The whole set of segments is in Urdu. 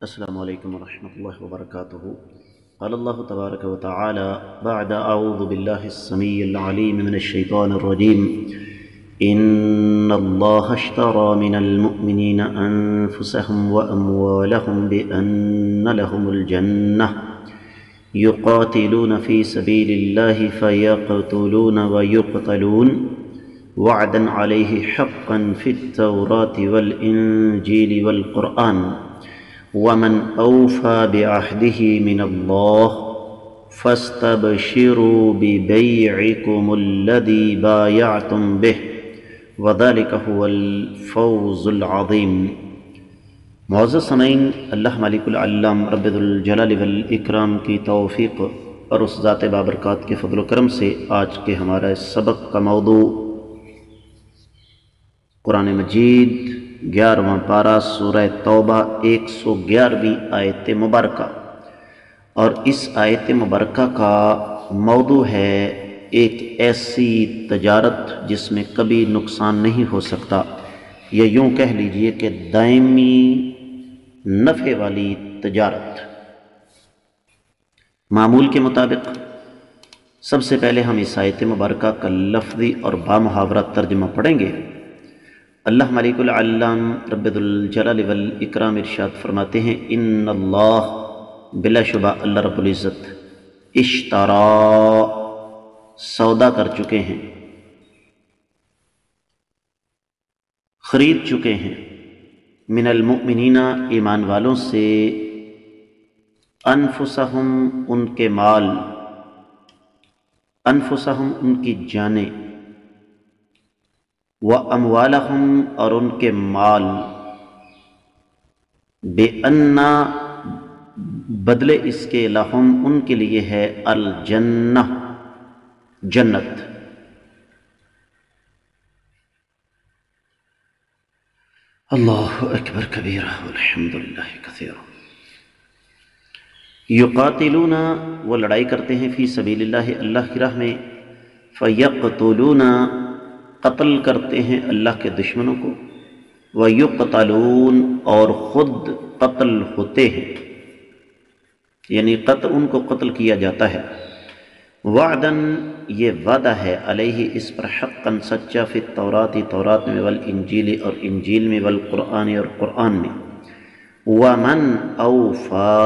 السلام علیکم ورحمۃ اللہ وبرکاتہ۔ قال اللہ تبارک و تعالی بعد اعوذ باللہ السمیع العلیم من الشیطان الرجیم ان اللہ اشترى من المؤمنین انفسهم واموالهم بان لهم الجنہ يقاتلون في سبيل الله فيقتلون ويقتلون وعدا عليه حقا في التوراة والإنجيل والقرآن ومن أوفى بعهده من الله فاستبشروا ببيعكم الذي بايعتم به وذلك هو الفوز العظيم۔ معزز سامعین، اللہ مالک العلام رب ذوالجلال والاکرام کی توفیق اور اس ذات بابرکات کے فضل و کرم سے آج کے ہمارا اس سبق کا موضوع قرآن مجید 11واں پارہ سورہ توبہ 111ویں آیت مبارکہ، اور اس آیت مبارکہ کا موضوع ہے ایک ایسی تجارت جس میں کبھی نقصان نہیں ہو سکتا، یا یوں کہہ لیجئے کہ دائمی نفع والی تجارت۔ معمول کے مطابق سب سے پہلے ہم اس آیت مبارکہ کا لفظی اور بامحاورہ ترجمہ پڑھیں گے۔ اللہ مالک العلام رب ذوالجلال والاکرام ارشاد فرماتے ہیں ان اللہ، بلا شبہ اللہ رب العزت، اشترا، سودا کر چکے ہیں، خرید چکے ہیں، من المؤمنین، ایمان والوں سے، انفسہم، ان کے مال، انفسہم، ان کی جانیں، واموالہم، اور ان کے مال، بِأَنَّ، بدلے اس کے، لہم، ان کے لیے ہے، الجنہ، جنت۔ اللہ اکبر کبیرہ والحمد للہ کثیرہ۔ یقاتلون، وہ لڑائی کرتے ہیں، فی سبیل اللہ، اللہ کی راہ میں، فیقتلون، قتل کرتے ہیں اللہ کے دشمنوں کو، ویقتلون، اور خود قتل ہوتے ہیں، یعنی ان کو قتل کیا جاتا ہے، وعدن، یہ وعدہ ہے، علیہ، اس پر، حقاً، سچا، فی التوراۃ، تورات میں، والانجیل، اور انجیل میں، والقرآن، اور قرآن میں، ومن اوفا،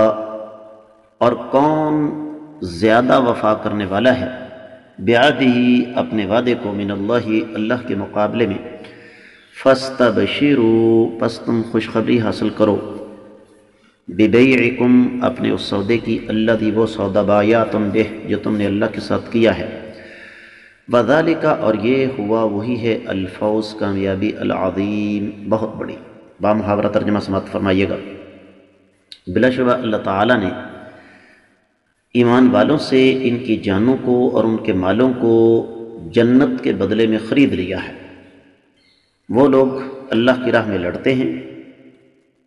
اور کون زیادہ وفا کرنے والا ہے، بعہدہ، اپنے وعدے کو، من اللہ، اللہ کے مقابلے میں، فاستبشروا، پس تم خوشخبری حاصل کرو، ببیعکم، اپنے اس سودے کی، الذی، وہ سودا، بایعتم بہ، جو تم نے اللہ کے ساتھ کیا ہے، وذالک، اور یہ ہوا، وہی ہے، الفوز، کامیابی، العظیم، بہت بڑی۔ بامحاورہ ترجمہ سماعت فرمائیے گا۔ بلا شبہ اللہ تعالیٰ نے ایمان والوں سے ان کی جانوں کو اور ان کے مالوں کو جنت کے بدلے میں خرید لیا ہے۔ وہ لوگ اللہ کی راہ میں لڑتے ہیں،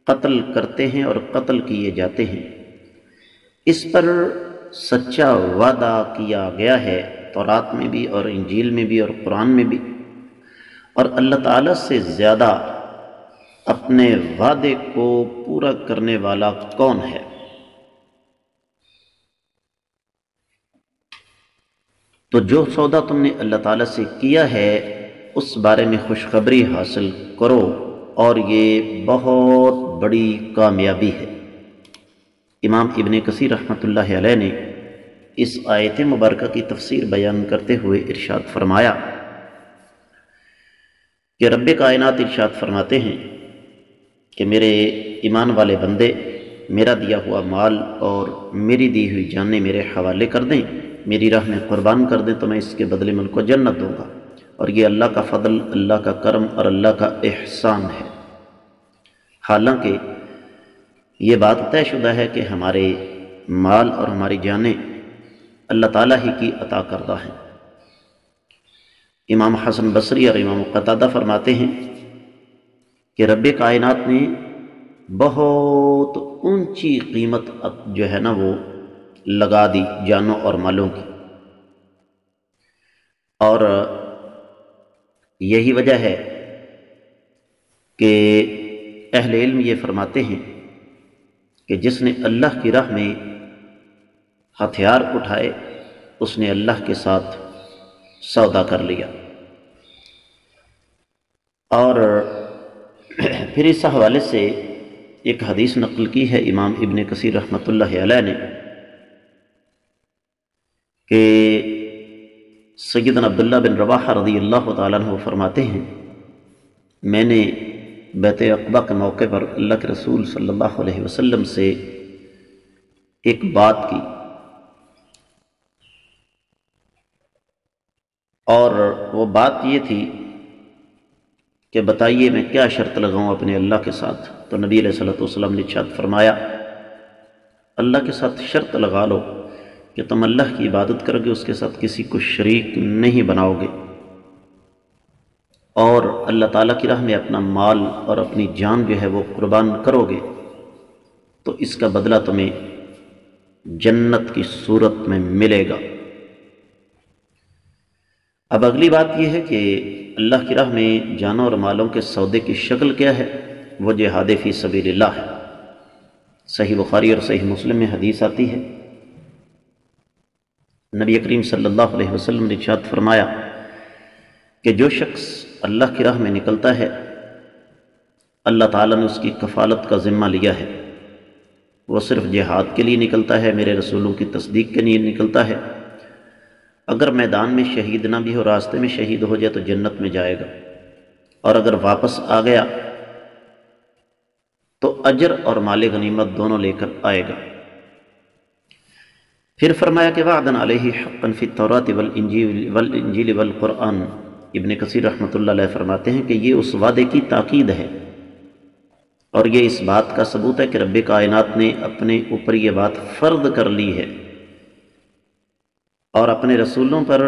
قتل کرتے ہیں اور قتل کیے جاتے ہیں، اس پر سچا وعدہ کیا گیا ہے، تورات میں بھی اور انجیل میں بھی اور قرآن میں بھی، اور اللہ تعالیٰ سے زیادہ اپنے وعدے کو پورا کرنے والا کون ہے؟ تو جو سودا تم نے اللہ تعالیٰ سے کیا ہے اس بارے میں خوشخبری حاصل کرو، اور یہ بہت بڑی کامیابی ہے۔ امام ابن کثیر رحمۃ اللہ علیہ نے اس آیت مبارکہ کی تفسیر بیان کرتے ہوئے ارشاد فرمایا کہ رب کائنات ارشاد فرماتے ہیں کہ میرے ایمان والے بندے میرا دیا ہوا مال اور میری دی ہوئی جانیں میرے حوالے کر دیں، میری راہ میں قربان کر دیں، تو میں اس کے بدلے میں ان کو جنت دوں گا، اور یہ اللہ کا فضل، اللہ کا کرم اور اللہ کا احسان ہے۔ حالانکہ یہ بات طے شدہ ہے کہ ہمارے مال اور ہماری جانیں اللہ تعالیٰ ہی کی عطا کردہ ہیں۔ امام حسن بصری اور امام قتادہ فرماتے ہیں کہ رب کائنات نے بہت اونچی قیمت جو ہے نا وہ لگا دی جانوں اور مالوں کی، اور یہی وجہ ہے کہ اہل علم یہ فرماتے ہیں کہ جس نے اللہ کی راہ میں ہتھیار اٹھائے اس نے اللہ کے ساتھ سودا کر لیا۔ اور پھر اس حوالے سے ایک حدیث نقل کی ہے امام ابن کثیر رحمۃ اللہ علیہ نے کہ سیدنا عبداللہ بن رواحہ رضی اللہ تعالیٰ عنہ فرماتے ہیں، میں نے بیعت عقبہ کے موقع پر اللہ کے رسول صلی اللہ علیہ وسلم سے ایک بات کی، اور وہ بات یہ تھی کہ بتائیے میں کیا شرط لگاؤں اپنے اللہ کے ساتھ؟ تو نبی علیہ الصلوۃ والسلام نے ارشاد فرمایا، اللہ کے ساتھ شرط لگا لو کہ تم اللہ کی عبادت کرو گے، اس کے ساتھ کسی کو شریک نہیں بناؤ گے، اور اللہ تعالیٰ کی راہ میں اپنا مال اور اپنی جان جو ہے وہ قربان کرو گے تو اس کا بدلہ تمہیں جنت کی صورت میں ملے گا۔ اب اگلی بات یہ ہے کہ اللہ کی راہ میں جانوں اور مالوں کے سودے کی شکل کیا ہے؟ وہ جہاد فی سبیل اللہ ہے۔ صحیح بخاری اور صحیح مسلم میں حدیث آتی ہے، نبی کریم صلی اللہ علیہ وسلم نے ارشاد فرمایا کہ جو شخص اللہ کی راہ میں نکلتا ہے اللہ تعالیٰ نے اس کی کفالت کا ذمہ لیا ہے، وہ صرف جہاد کے لیے نکلتا ہے، میرے رسولوں کی تصدیق کے لیے نکلتا ہے، اگر میدان میں شہید نہ بھی ہو، راستے میں شہید ہو جائے تو جنت میں جائے گا، اور اگر واپس آ گیا تو اجر اور مال غنیمت دونوں لے کر آئے گا۔ پھر فرمایا کہ وعدن علیہ حقا فی التوراۃ والانجیل والقرآن۔ ابن کثیر رحمۃ اللہ علیہ فرماتے ہیں کہ یہ اس وعدے کی تاکید ہے، اور یہ اس بات کا ثبوت ہے کہ رب کائنات نے اپنے اوپر یہ بات فرض کر لی ہے اور اپنے رسولوں پر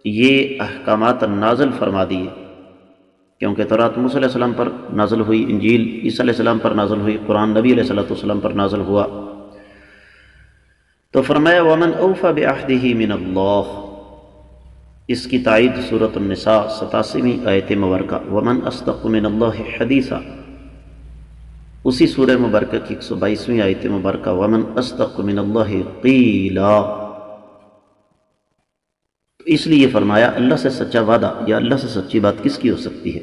یہ احکامات نازل فرما دیے، کیونکہ تورات موسیٰ علیہ السلام پر نازل ہوئی، انجیل عیسیٰ علیہ السلام پر نازل ہوئی، قرآن نبی علیہ السلام پر نازل ہوا۔ تو فرمایا وَمَنْ أَوْفَى بِعَهْدِهِ مِنَ اللَّهِ، اس کی تائید سورۃ النساء 87ویں آیت مبارکہ، وَمَنْ أَصْدَقُ مِنَ اللَّهِ حَدِيثًا، اسی سورہ مبارکہ کی 122ویں آیت مبارکہ، وَمَنْ أَصْدَقُ مِنَ اللَّهِ قِيلًا۔ اس لیے فرمایا اللہ سے سچا وعدہ یا اللہ سے سچی بات کس کی ہو سکتی ہے؟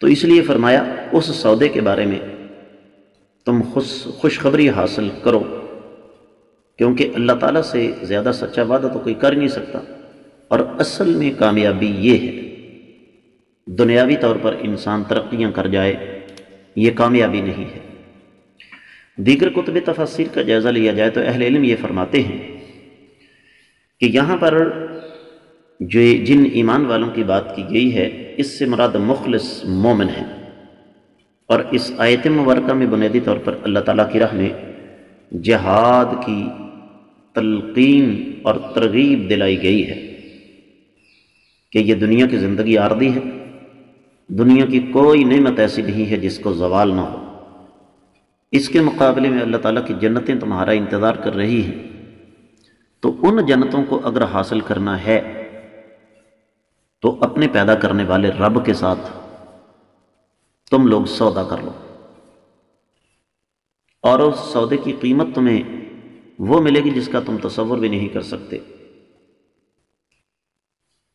تو اس لیے فرمایا اس سودے کے بارے میں تم خوشخبری حاصل کرو، کیونکہ اللہ تعالیٰ سے زیادہ سچا وعدہ تو کوئی کر نہیں سکتا، اور اصل میں کامیابی یہ ہے، دنیاوی طور پر انسان ترقیاں کر جائے یہ کامیابی نہیں ہے۔ دیگر کتب تفاسیر کا جائزہ لیا جائے تو اہل علم یہ فرماتے ہیں کہ یہاں پر جو جن ایمان والوں کی بات کی گئی ہے اس سے مراد مخلص مومن ہے، اور اس آیت مبارکہ میں بنیادی طور پر اللہ تعالیٰ کی راہ میں جہاد کی تلقین اور ترغیب دلائی گئی ہے کہ یہ دنیا کی زندگی عارضی ہے، دنیا کی کوئی نعمت ایسی نہیں ہے جس کو زوال نہ ہو، اس کے مقابلے میں اللہ تعالیٰ کی جنتیں تمہارا انتظار کر رہی ہیں، تو ان جنتوں کو اگر حاصل کرنا ہے تو اپنے پیدا کرنے والے رب کے ساتھ تم لوگ سودا کر لو، اور اس سودے کی قیمت تمہیں وہ ملے گی جس کا تم تصور بھی نہیں کر سکتے۔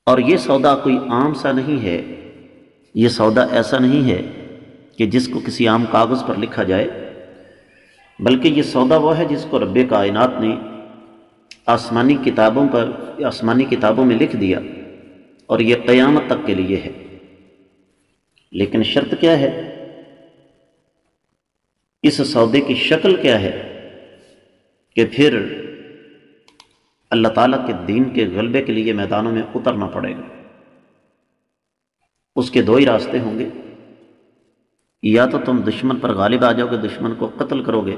اور یہ سودا کوئی عام سا نہیں ہے، یہ سودا ایسا نہیں ہے کہ جس کو کسی عام کاغذ پر لکھا جائے، بلکہ یہ سودا وہ ہے جس کو رب کائنات نے آسمانی کتابوں میں لکھ دیا، اور یہ قیامت تک کے لیے ہے۔ لیکن شرط کیا ہے؟ اس سودے کی شکل کیا ہے کہ پھر اللہ تعالیٰ کے دین کے غلبے کے لیے میدانوں میں اترنا پڑے گا۔ اس کے دو ہی راستے ہوں گے، یا تو تم دشمن پر غالب آ جاؤ گے، دشمن کو قتل کرو گے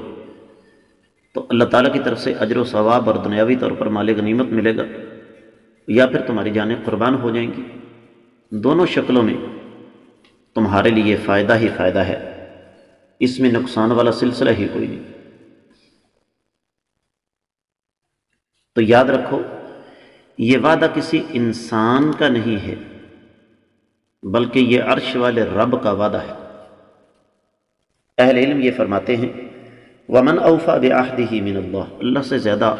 تو اللہ تعالیٰ کی طرف سے اجر و ثواب اور دنیاوی طور پر مال غنیمت ملے گا، یا پھر تمہاری جانیں قربان ہو جائیں گی۔ دونوں شکلوں میں تمہارے لیے فائدہ ہی فائدہ ہے، اس میں نقصان والا سلسلہ ہی کوئی نہیں۔ تو یاد رکھو یہ وعدہ کسی انسان کا نہیں ہے، بلکہ یہ عرش والے رب کا وعدہ ہے۔ اہل علم یہ فرماتے ہیں ومن اوفا بعہدہ من اللہ، اللہ سے زیادہ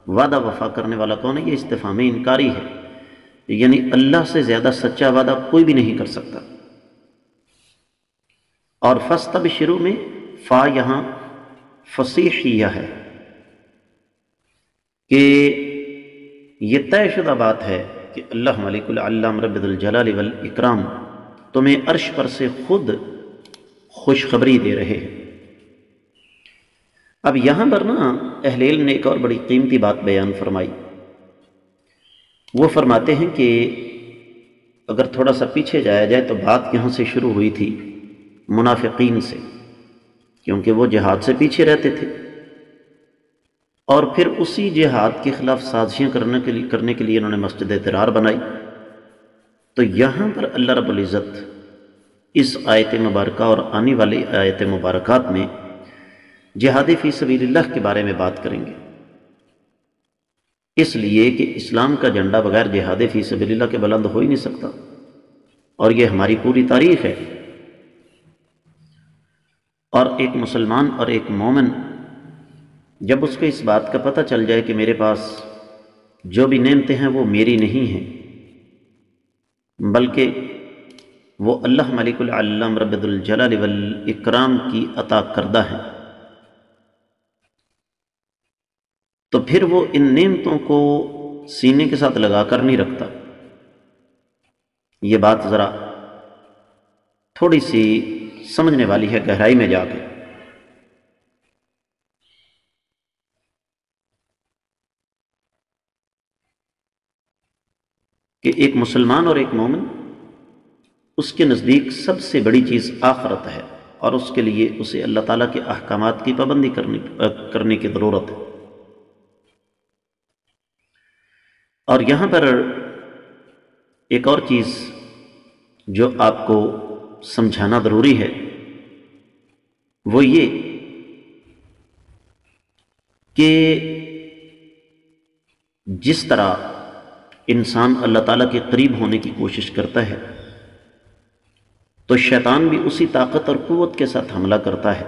وعدہ وفا کرنے والا کون ہے؟ یہ استفہام انکاری ہے، یعنی اللہ سے زیادہ سچا وعدہ کوئی بھی نہیں کر سکتا۔ اور فاستبشروا میں فا یہاں فصیحیہ ہے کہ یہ طے شدہ بات ہے کہ اللہ ملک العلام رب الجلال والاکرام تمہیں عرش پر سے خود خوشخبری دے رہے ہیں۔ اب یہاں پر نا اہل علم نے ایک اور بڑی قیمتی بات بیان فرمائی۔ وہ فرماتے ہیں کہ اگر تھوڑا سا پیچھے جایا جائے تو بات یہاں سے شروع ہوئی تھی منافقین سے، کیونکہ وہ جہاد سے پیچھے رہتے تھے، اور پھر اسی جہاد کے خلاف سازشیں کرنے کے لیے انہوں نے مسجد ضرار بنائی۔ تو یہاں پر اللہ رب العزت اس آیت مبارکہ اور آنے والی آیت مبارکات میں جہاد فی سبیل اللہ کے بارے میں بات کریں گے، اس لیے کہ اسلام کا جھنڈا بغیر جہاد فی سبیل اللہ کے بلند ہو ہی نہیں سکتا، اور یہ ہماری پوری تاریخ ہے۔ اور ایک مسلمان اور ایک مومن جب اس کو اس بات کا پتہ چل جائے کہ میرے پاس جو بھی نعمتیں ہیں وہ میری نہیں ہیں بلکہ وہ اللہ ملک العلام رب الجلال والاکرام کی عطا کردہ ہیں، تو پھر وہ ان نعمتوں کو سینے کے ساتھ لگا کر نہیں رکھتا۔ یہ بات ذرا تھوڑی سی سمجھنے والی ہے گہرائی میں جا کے۔ کہ ایک مسلمان اور ایک مومن، اس کے نزدیک سب سے بڑی چیز آخرت ہے، اور اس کے لیے اسے اللہ تعالیٰ کے احکامات کی پابندی کرنے کی ضرورت ہے۔ اور یہاں پر ایک اور چیز جو آپ کو سمجھانا ضروری ہے وہ یہ کہ جس طرح انسان اللہ تعالیٰ کے قریب ہونے کی کوشش کرتا ہے تو شیطان بھی اسی طاقت اور قوت کے ساتھ حملہ کرتا ہے۔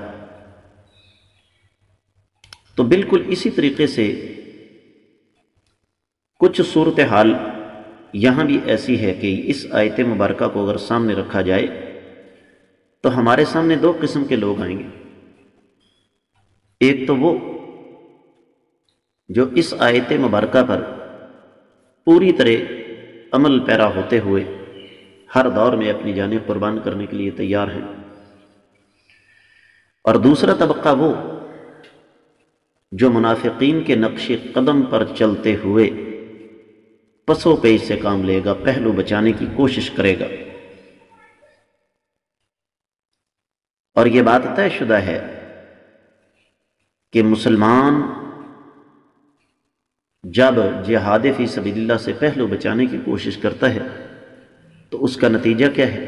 تو بالکل اسی طریقے سے کچھ صورتحال یہاں بھی ایسی ہے کہ اس آیت مبارکہ کو اگر سامنے رکھا جائے تو ہمارے سامنے دو قسم کے لوگ آئیں گے۔ ایک تو وہ جو اس آیت مبارکہ پر پوری طرح عمل پیرا ہوتے ہوئے ہر دور میں اپنی جانیں قربان کرنے کے لیے تیار ہیں، اور دوسرا طبقہ وہ جو منافقین کے نقش قدم پر چلتے ہوئے پسو پیش سے کام لے گا، پہلو بچانے کی کوشش کرے گا۔ اور یہ بات طے شدہ ہے کہ مسلمان جب جہاد فی سبیل اللہ سے پہلو بچانے کی کوشش کرتا ہے تو اس کا نتیجہ کیا ہے،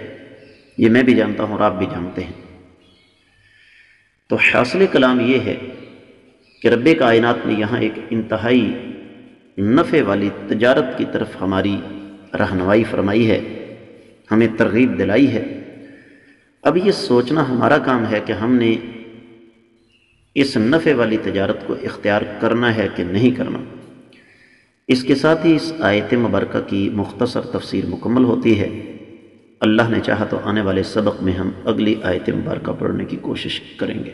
یہ میں بھی جانتا ہوں اور آپ بھی جانتے ہیں۔ تو حاصل کلام یہ ہے کہ رب کائنات نے یہاں ایک انتہائی نفع والی تجارت کی طرف ہماری رہنمائی فرمائی ہے، ہمیں ترغیب دلائی ہے۔ اب یہ سوچنا ہمارا کام ہے کہ ہم نے اس نفع والی تجارت کو اختیار کرنا ہے کہ نہیں کرنا۔ اس کے ساتھ ہی اس آیت مبارکہ کی مختصر تفسیر مکمل ہوتی ہے۔ اللہ نے چاہا تو آنے والے سبق میں ہم اگلی آیت مبارکہ پڑھنے کی کوشش کریں گے۔